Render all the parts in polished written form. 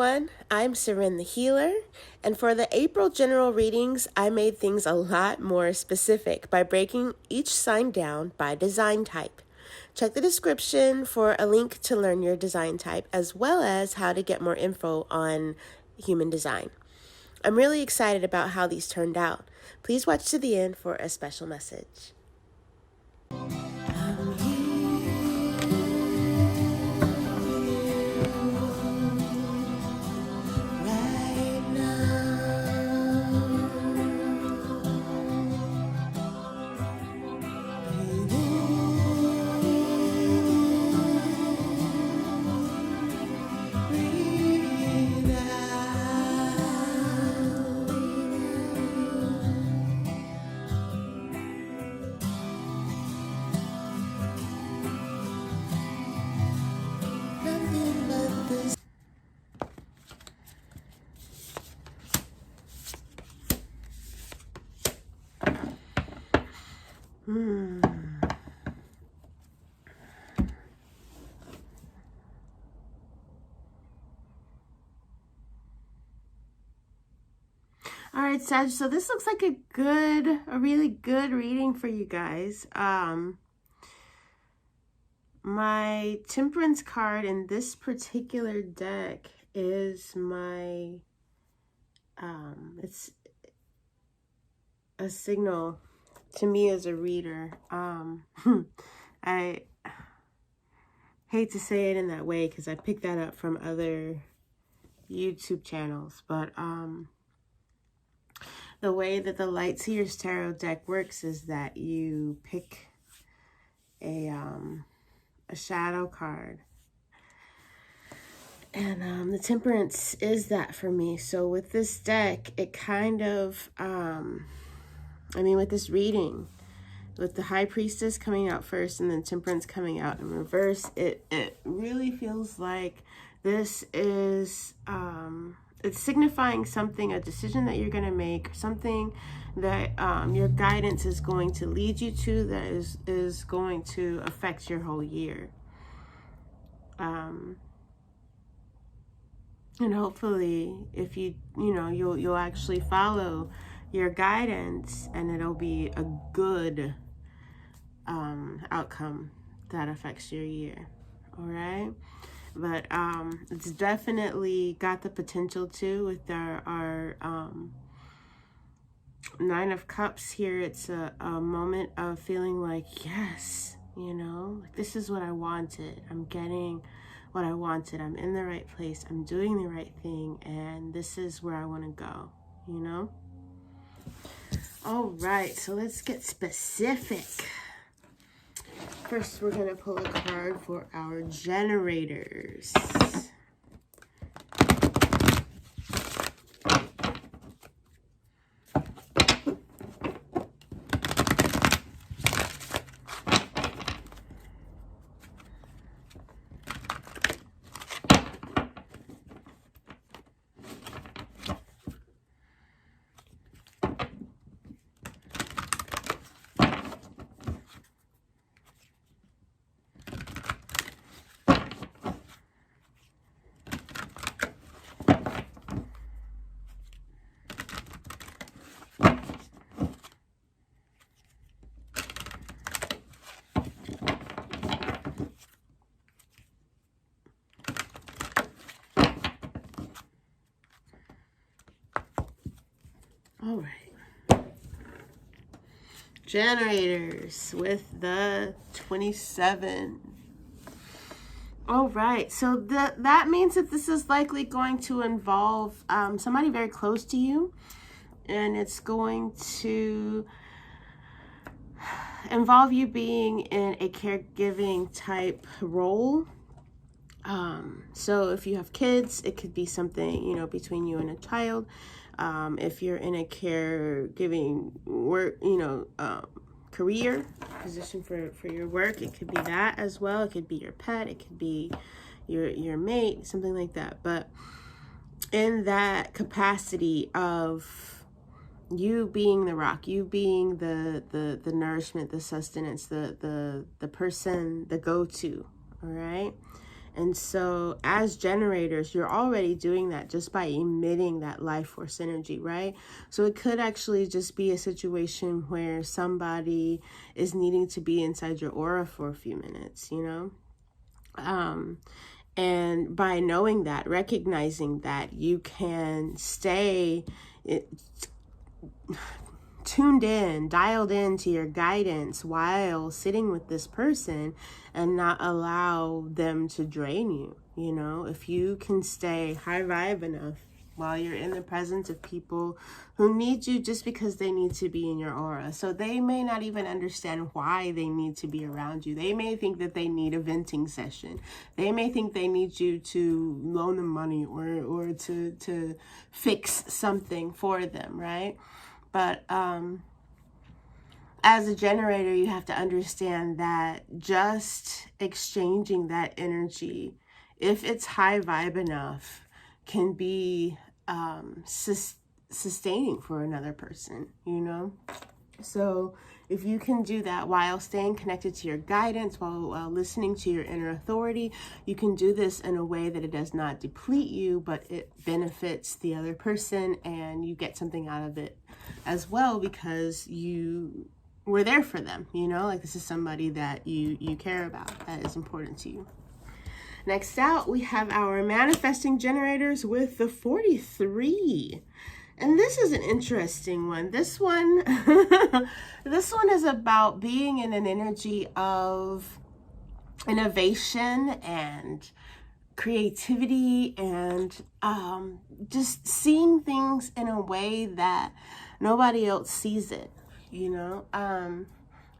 everyone, I'm Seren the Healer, and for the April general readings, I made things a lot more specific by breaking each sign down by design type. Check the description for a link to learn your design type, as well as how to get more info on human design. I'm really excited about how these turned out. Please watch to the end for a special message. All right, Sag, so this looks like a really good reading for you guys. My Temperance card in this particular deck is my, it's a signal to me as a reader. I hate to say it in that way because I picked that up from other YouTube channels, but the way that the Light Seers Tarot deck works is that you pick a shadow card. And the Temperance is that for me. So with this deck, it kind of, with this reading, with the High Priestess coming out first and then Temperance coming out in reverse, it really feels like this is, it's signifying something, a decision that you're going to make, something that your guidance is going to lead you to, that is going to affect your whole year. And hopefully, if you'll actually follow your guidance, and it'll be a good outcome that affects your year. All right. But it's definitely got the potential to, with our Nine of Cups here. It's a moment of feeling like, yes, like this is what I wanted. I'm getting what I wanted. I'm in the right place. I'm doing the right thing. And this is where I want to go, All right, so let's get specific. First, we're going to pull a card for our generators. All right. Generators with the 27. All right. So that means that this is likely going to involve somebody very close to you. And it's going to involve you being in a caregiving type role. So if you have kids, it could be something, between you and a child. If you're in a caregiving work, career position for your work, it could be that as well. It could be your pet, it could be your mate, something like that. But in that capacity of you being the rock, you being the nourishment, the sustenance, the person, the go-to, all right? And so as generators, you're already doing that just by emitting that life force energy, right? So it could actually just be a situation where somebody is needing to be inside your aura for a few minutes, you know? And by knowing that, recognizing that, you can stay tuned in, dialed into your guidance while sitting with this person and not allow them to drain you. You know, if you can stay high vibe enough while you're in the presence of people who need you just because they need to be in your aura. So they may not even understand why they need to be around you. They may think that they need a venting session. They may think they need you to loan them money or to fix something for them, right? But as a generator, you have to understand that just exchanging that energy, if it's high vibe enough, can be sustaining for another person, you know? So if you can do that while staying connected to your guidance, while listening to your inner authority, you can do this in a way that it does not deplete you, but it benefits the other person and you get something out of it as well because you were there for them, you know? Like this is somebody that you care about, that is important to you. Next out, we have our manifesting generators with the 43. And this is an interesting one. This one, this one is about being in an energy of innovation and creativity and just seeing things in a way that nobody else sees it, you know?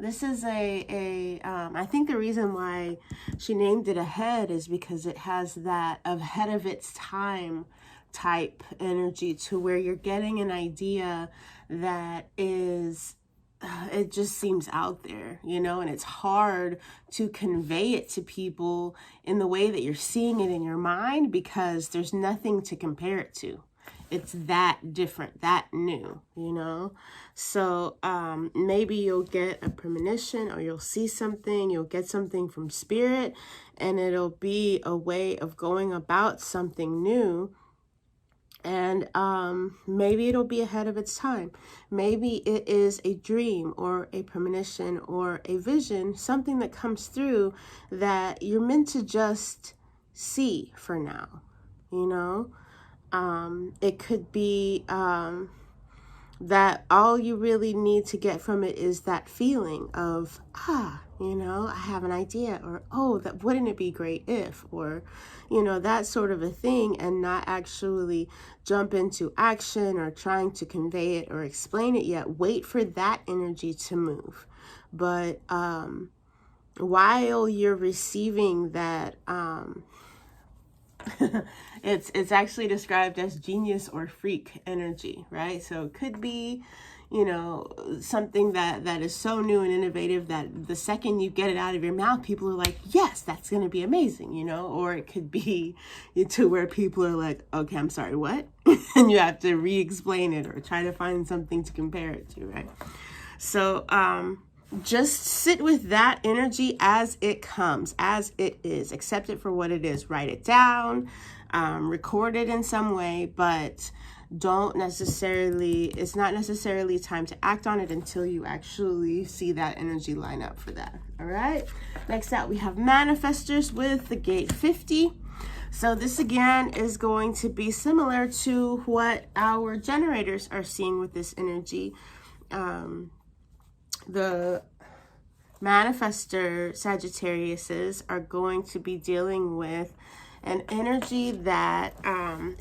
This is I think the reason why she named it ahead is because it has that ahead of its time type energy to where you're getting an idea that is, it just seems out there, you know, and it's hard to convey it to people in the way that you're seeing it in your mind because there's nothing to compare it to. It's that different, that new, you know? So maybe you'll get a premonition or you'll see something, you'll get something from spirit, and it'll be a way of going about something new. And maybe it'll be ahead of its time. Maybe it is a dream or a premonition or a vision, something that comes through that you're meant to just see for now, you know? It could be that all you really need to get from it is that feeling of, you know, I have an idea, or, oh, that wouldn't it be great if, or, you know, that sort of a thing, and not actually jump into action or trying to convey it or explain it yet. Wait for that energy to move. But while you're receiving that, it's actually described as genius or freak energy, right? So it could be, you know, something that is so new and innovative that the second you get it out of your mouth, people are like, yes, that's going to be amazing, you know? Or it could be to where people are like, okay, I'm sorry, what? And you have to re-explain it or try to find something to compare it to, right? So just sit with that energy as it comes, as it is. Accept it for what it is. Write it down, record it in some way, but don't necessarily, it's not necessarily time to act on it until you actually see that energy line up for that. All right. Next out, we have manifestors with the gate 50. So this again is going to be similar to what our generators are seeing with this energy. The manifestor Sagittariuses are going to be dealing with an energy that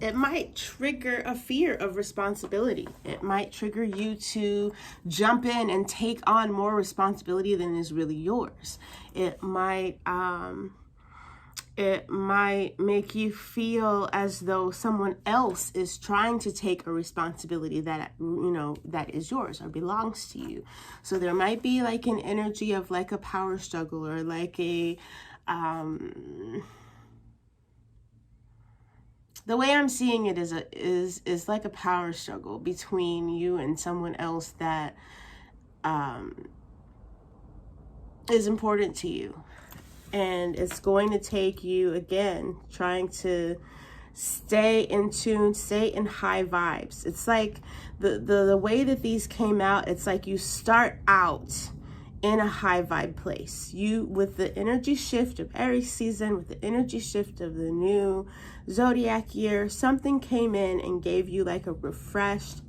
it might trigger a fear of responsibility. It might trigger you to jump in and take on more responsibility than is really yours. It might make you feel as though someone else is trying to take a responsibility that, you know, that is yours or belongs to you. So there might be like an energy of like a power struggle, or like a, the way I'm seeing it is like a power struggle between you and someone else that is important to you. And it's going to take you, again, trying to stay in tune, stay in high vibes. It's like the way that these came out, it's like you start out in a high vibe place. You, with the energy shift of Aries season, with the energy shift of the new zodiac year, something came in and gave you like a refreshed,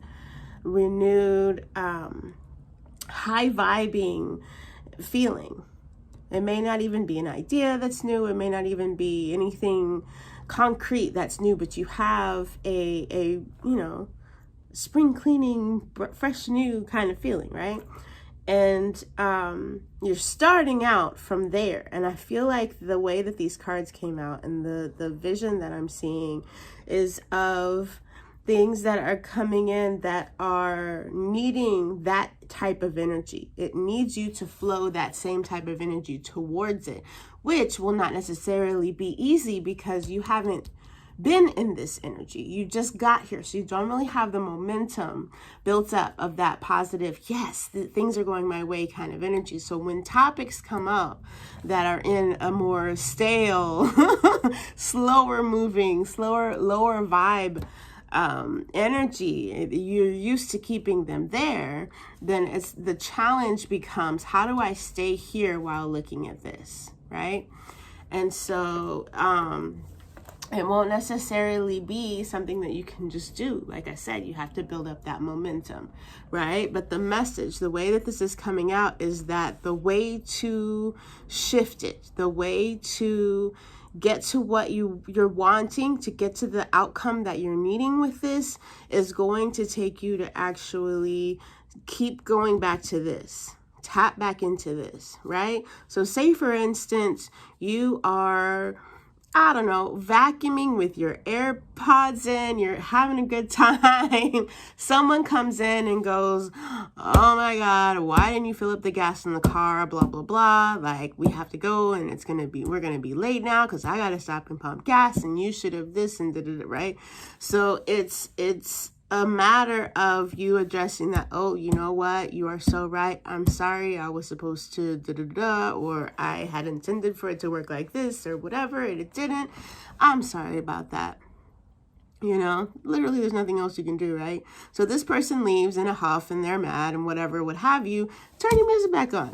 renewed, high vibing feeling. It may not even be an idea that's new. It may not even be anything concrete that's new, but you have a spring cleaning, fresh new kind of feeling, right? And you're starting out from there. And I feel like the way that these cards came out and the vision that I'm seeing is of things that are coming in that are needing that type of energy. It needs you to flow that same type of energy towards it, which will not necessarily be easy because you haven't been in this energy. You just got here, so you don't really have the momentum built up of that positive, yes, things are going my way kind of energy. So when topics come up that are in a more stale, slower moving, lower vibe energy, you're used to keeping them there, then it's the challenge becomes, how do I stay here while looking at this, right? And so it won't necessarily be something that you can just do. Like I said, you have to build up that momentum, right? But the message, the way that this is coming out is that the way to shift it, the way to get to what you're wanting, to get to the outcome that you're needing with this, is going to take you to actually keep going back to this. Tap back into this, right? So say, for instance, you are, I don't know, vacuuming with your AirPods in, you're having a good time. Someone comes in and goes, oh my God, why didn't you fill up the gas in the car? Blah, blah, blah. Like, we have to go and we're going to be late now because I got to stop and pump gas and you should have this and da-da-da, right? So it's a matter of you addressing that. Oh, you know what? You are so right. I'm sorry. I was supposed to da-da-da, or I had intended for it to work like this or whatever, and it didn't. I'm sorry about that. You know, literally there's nothing else you can do, right? So this person leaves in a huff and they're mad and whatever, what have you. Turn your music back on.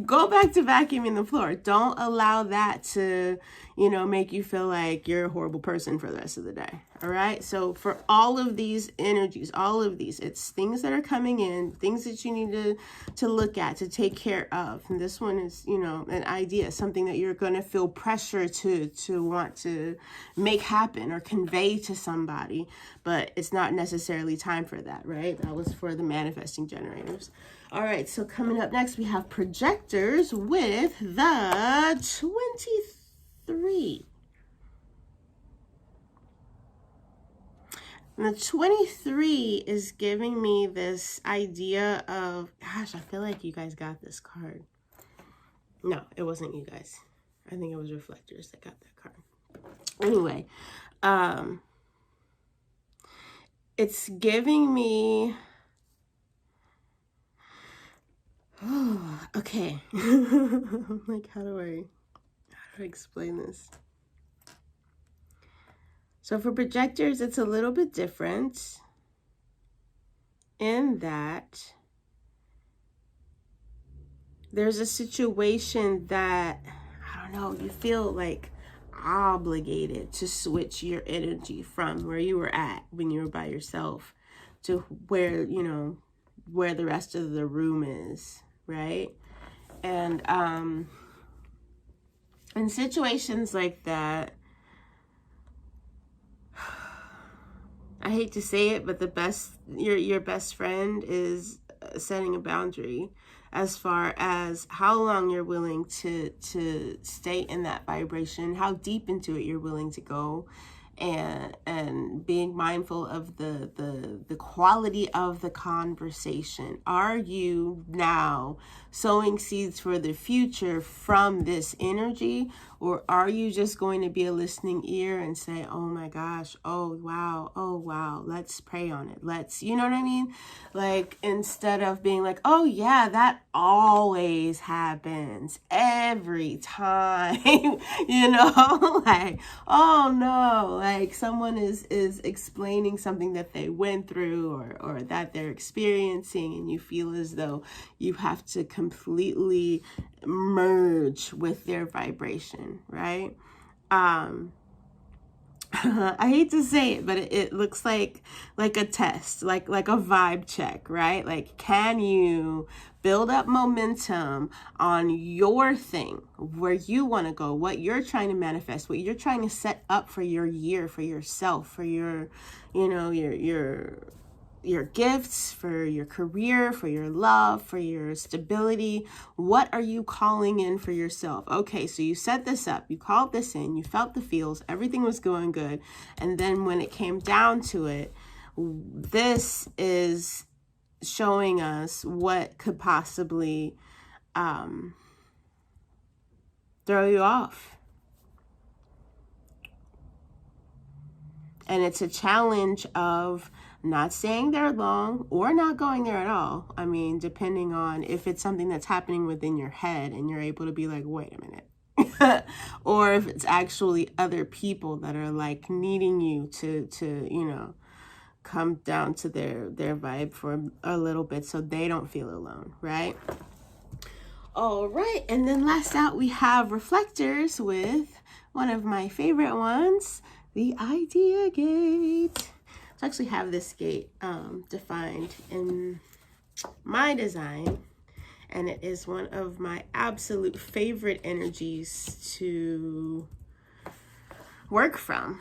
Go back to vacuuming the floor. Don't allow that to, make you feel like you're a horrible person for the rest of the day. All right. So for all of these energies, it's things that are coming in, things that you need to look at, to take care of. And this one is, an idea, something that you're going to feel pressure to want to make happen or convey to somebody, but it's not necessarily time for that, right? That was for the manifesting generators. All right, so coming up next, we have projectors with the 23. And the 23 is giving me this idea of, gosh, I feel like you guys got this card. No, it wasn't you guys. I think it was reflectors that got that card. Anyway, it's giving me, okay. Like, how do I explain this? So for projectors, it's a little bit different in that there's a situation that, I don't know, you feel like obligated to switch your energy from where you were at when you were by yourself to where, where the rest of the room is, right? And in situations like that, I hate to say it, but your best friend is setting a boundary as far as how long you're willing to stay in that vibration, how deep into it you're willing to go, and being mindful of the quality of the conversation. Are you now sowing seeds for the future from this energy, Or are you just going to be a listening ear and say, oh my gosh, oh wow, let's pray on it. You know what I mean? Like, instead of being like, oh yeah, that always happens every time, you know, like, oh no, like someone is explaining something that they went through or that they're experiencing, and you feel as though you have to completely merge with their vibration, right? I hate to say it, but it looks like a test, like a vibe check, right? Like, can you build up momentum on your thing, where you want to go, what you're trying to manifest, what you're trying to set up for your year, for yourself, for your, you know, your gifts, for your career, for your love, for your stability. What are you calling in for yourself? Okay, so you set this up, you called this in, you felt the feels, everything was going good. And then when it came down to it, this is showing us what could possibly throw you off. And it's a challenge of not staying there long or not going there at all. I mean, depending on if it's something that's happening within your head and you're able to be like, wait a minute. Or if it's actually other people that are like needing you to you know, come down to their vibe for a little bit so they don't feel alone, right? All right, and then last out we have reflectors with one of my favorite ones, the idea gate. So I actually have this gate defined in my design, and it is one of my absolute favorite energies to work from.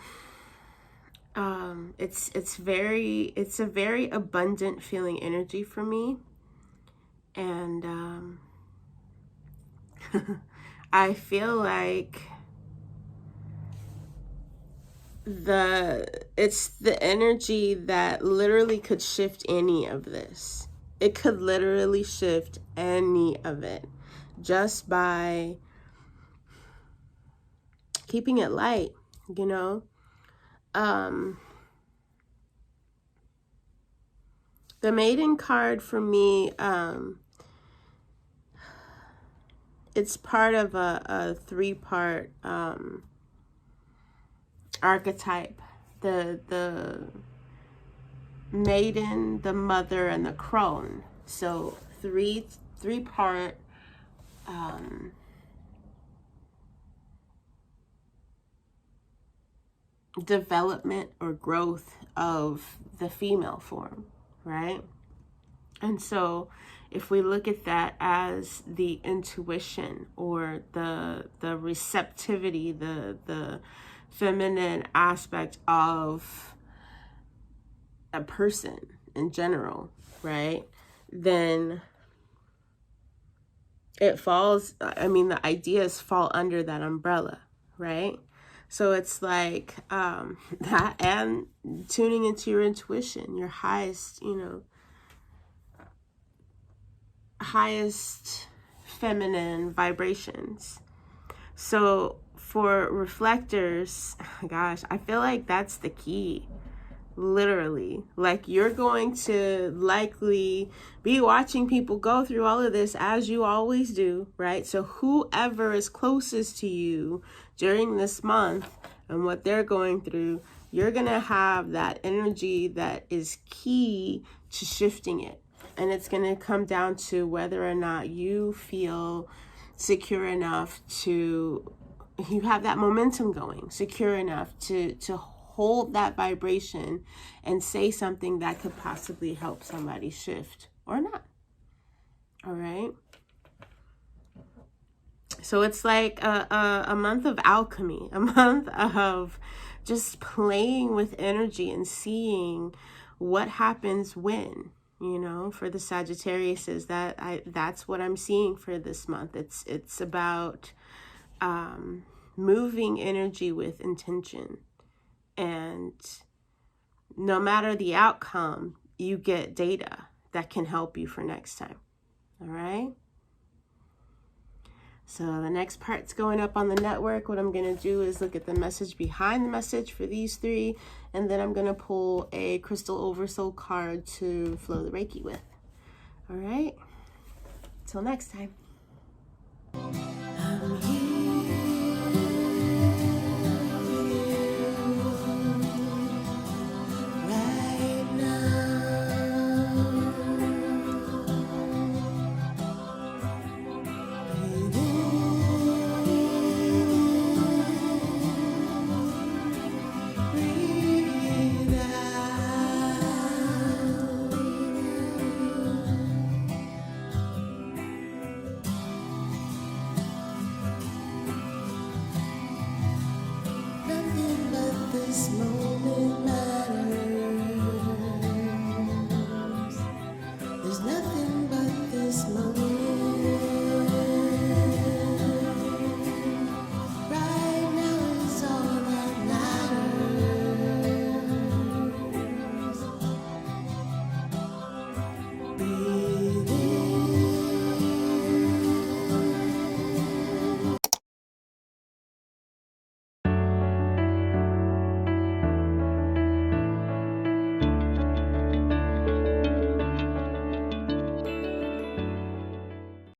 It's a very abundant feeling energy for me, and I feel like it's the energy that literally could shift any of this. It could literally shift any of it just by keeping it light, you know. The maiden card for me, it's part of a three-part archetype: the maiden, the mother, and the crone. So three-part development or growth of the female form, right? And so if we look at that as the intuition or the receptivity, the feminine aspect of a person in general, right? Then it falls, I mean, the ideas fall under that umbrella, right? So it's like that, and tuning into your intuition, your highest, you know, highest feminine vibrations. So for reflectors, gosh, I feel like that's the key. Literally, like, you're going to likely be watching people go through all of this, as you always do, right? So whoever is closest to you during this month and what they're going through, you're gonna have that energy that is key to shifting it. And it's gonna come down to whether or not you feel secure enough to, you have that momentum going, secure enough to hold that vibration and say something that could possibly help somebody shift or not. All right. So it's like a month of alchemy, a month of just playing with energy and seeing what happens when, you know, for the Sagittariuses, that's what I'm seeing for this month. It's about moving energy with intention. And no matter the outcome, you get data that can help you for next time. All right. So the next part's going up on the network. What I'm going to do is look at the message behind the message for these three, and then I'm going to pull a Crystal Oversoul card to flow the Reiki with. All right, till next time.